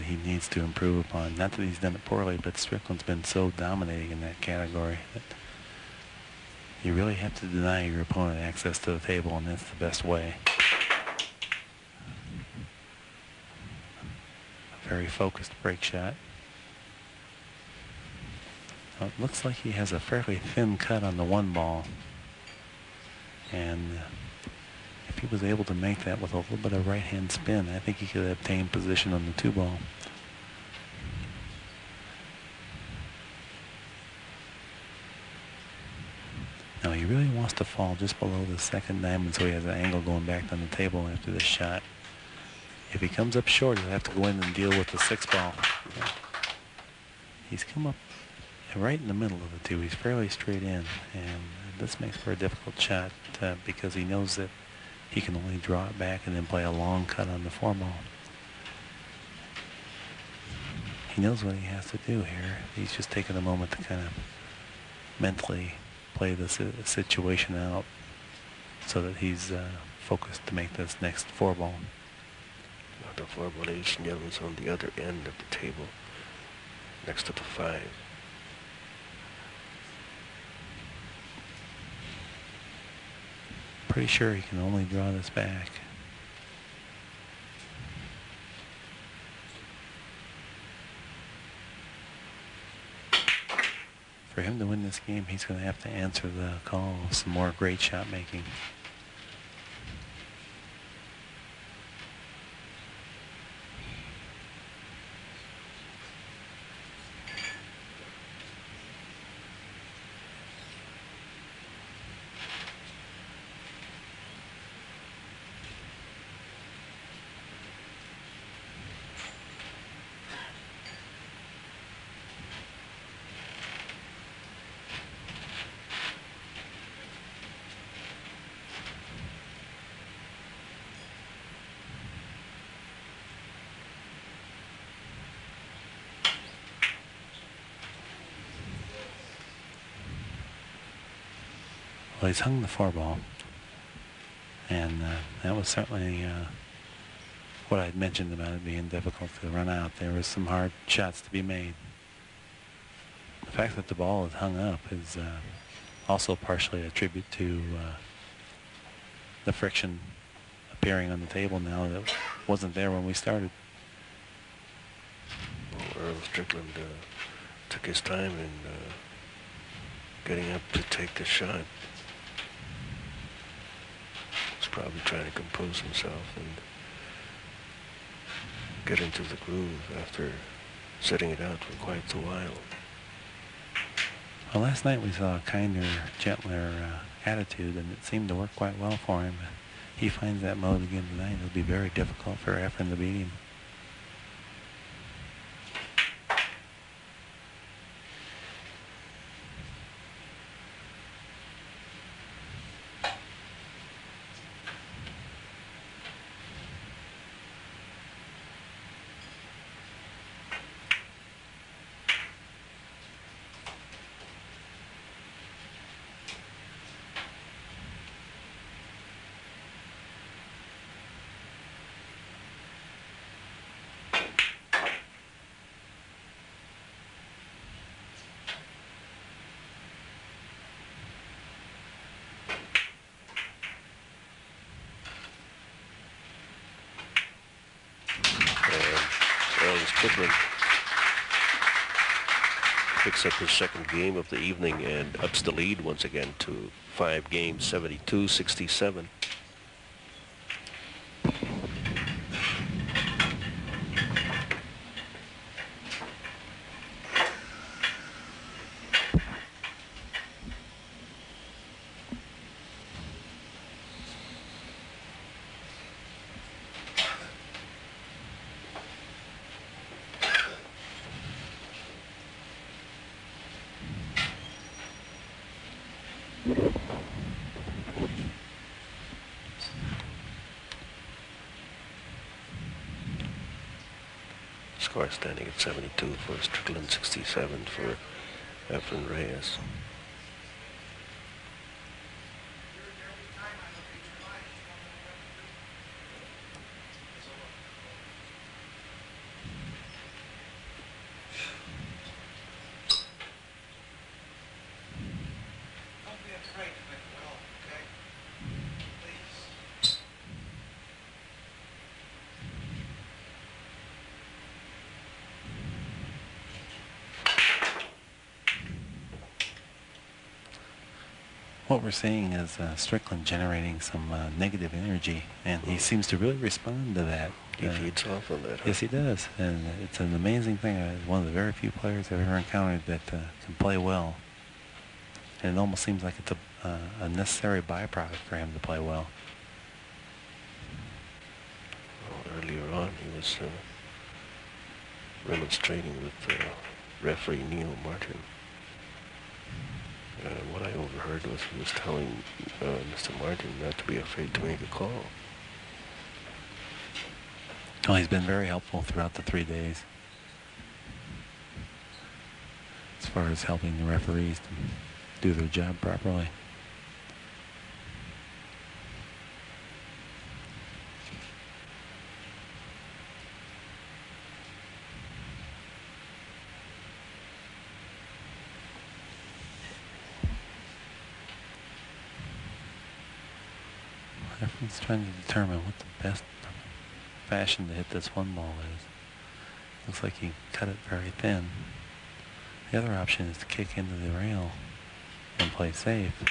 he needs to improve upon. Not that he's done it poorly, but Strickland's been so dominating in that category that you really have to deny your opponent access to the table, and that's the best way. A very focused break shot. Now, it looks like he has a fairly thin cut on the one ball, and if he was able to make that with a little bit of right-hand spin, I think he could obtain position on the two ball. Now he really wants to fall just below the second diamond so he has an angle going back on the table after this shot. If he comes up short, he'll have to go in and deal with the six ball. He's come up right in the middle of the two. He's fairly straight in, and this makes for a difficult shot because he knows that he can only draw it back and then play a long cut on the four ball. He knows what he has to do here. He's just taking a moment to kind of mentally play the situation out so that he's focused to make this next four ball. The four ball, ladies and gentlemen, is on the other end of the table, next to the five. Pretty sure he can only draw this back. For him to win this game, he's going to have to answer the call with some more great shot making. Well, he's hung the four ball, and that was certainly what I'd mentioned about it being difficult to run out. There was some hard shots to be made. The fact that the ball is hung up is also partially a tribute to the friction appearing on the table now that wasn't there when we started. Well, Earl Strickland took his time in getting up to take the shot. He's probably trying to compose himself and get into the groove after sitting it out for quite a while. Well, last night we saw a kinder, gentler attitude, and it seemed to work quite well for him. He finds that mode again tonight. It'll be very difficult for Efren to beat him. Strickland picks up his second game of the evening and ups the lead once again to 5 games, 72-67. Score standing at 72 for Strickland, 67 for Efren Reyes. what we're seeing is Strickland generating some negative energy, and he seems to really respond to that. He feeds off on that. Huh? Yes, he does, and it's an amazing thing. One of the very few players I've ever encountered that can play well, and it almost seems like it's a necessary byproduct for him to play well. Well, earlier on, he was remonstrating with referee Neil Martin. What I overheard was he was telling Mr. Martin not to be afraid to make a call. Well, he's been very helpful throughout the 3 days as far as helping the referees to do their job properly. Efren's trying to determine what the best fashion to hit this one ball is. Looks like he cut it very thin. The other option is to kick into the rail and play safe.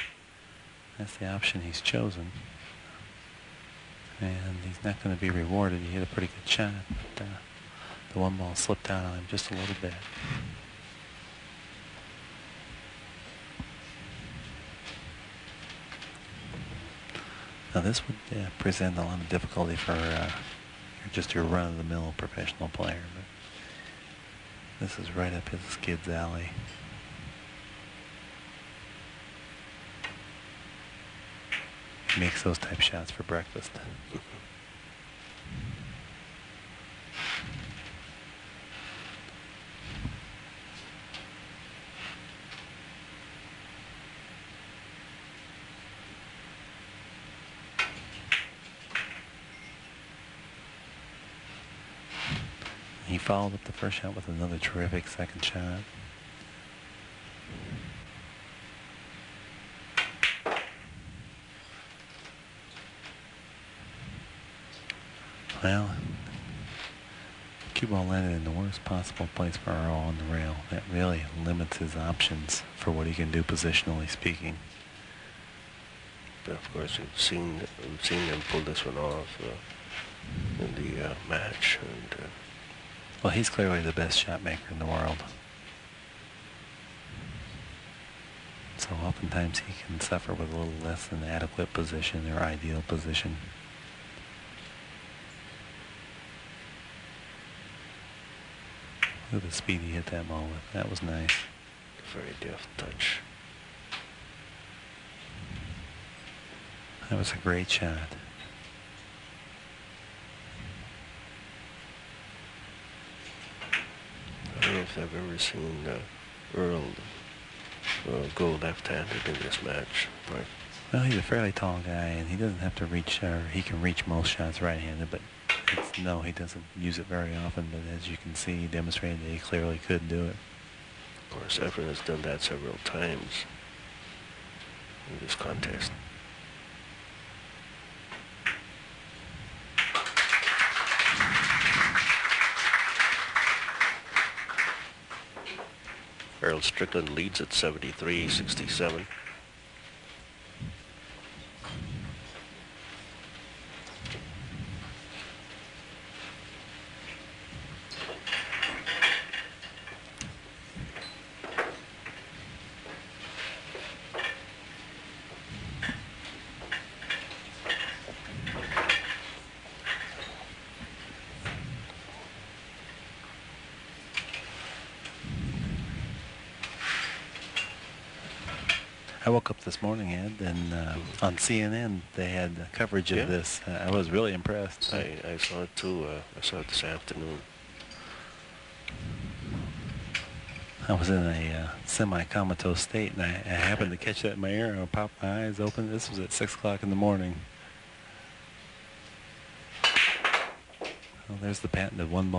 That's the option he's chosen. And he's not going to be rewarded. He hit a pretty good shot, but the one ball slipped out on him just a little bit. Now this would present a lot of difficulty for just your run-of-the-mill professional player, but this is right up his kid's alley. He makes those type shots for breakfast. He followed up the first shot with another terrific second shot. Well, cue ball landed in the worst possible place for Earl on the rail. That really limits his options for what he can do positionally speaking. But of course, we've seen him pull this one off in the match, and well, he's clearly the best shot maker in the world. So oftentimes he can suffer with a little less than adequate position or ideal position. Look at the speed he hit that ball with. That was nice. very deft touch. That was a great shot. I don't know if I've ever seen Earl go left-handed in this match. Right? Well, he's a fairly tall guy, and he doesn't have to reach, or he can reach most shots right-handed, but no, he doesn't use it very often. But as you can see, he demonstrated that he clearly could do it. Of course, Efren has done that several times in this contest. Earl Strickland leads at 73-67. I woke up this morning, Ed, and on CNN they had coverage of this. I was really impressed. I saw it too. I saw it this afternoon. I was in a semi-comatose state, and I happened to catch that in my ear, and I popped my eyes open. This was at 6 o'clock in the morning. Well, there's the patented one ball.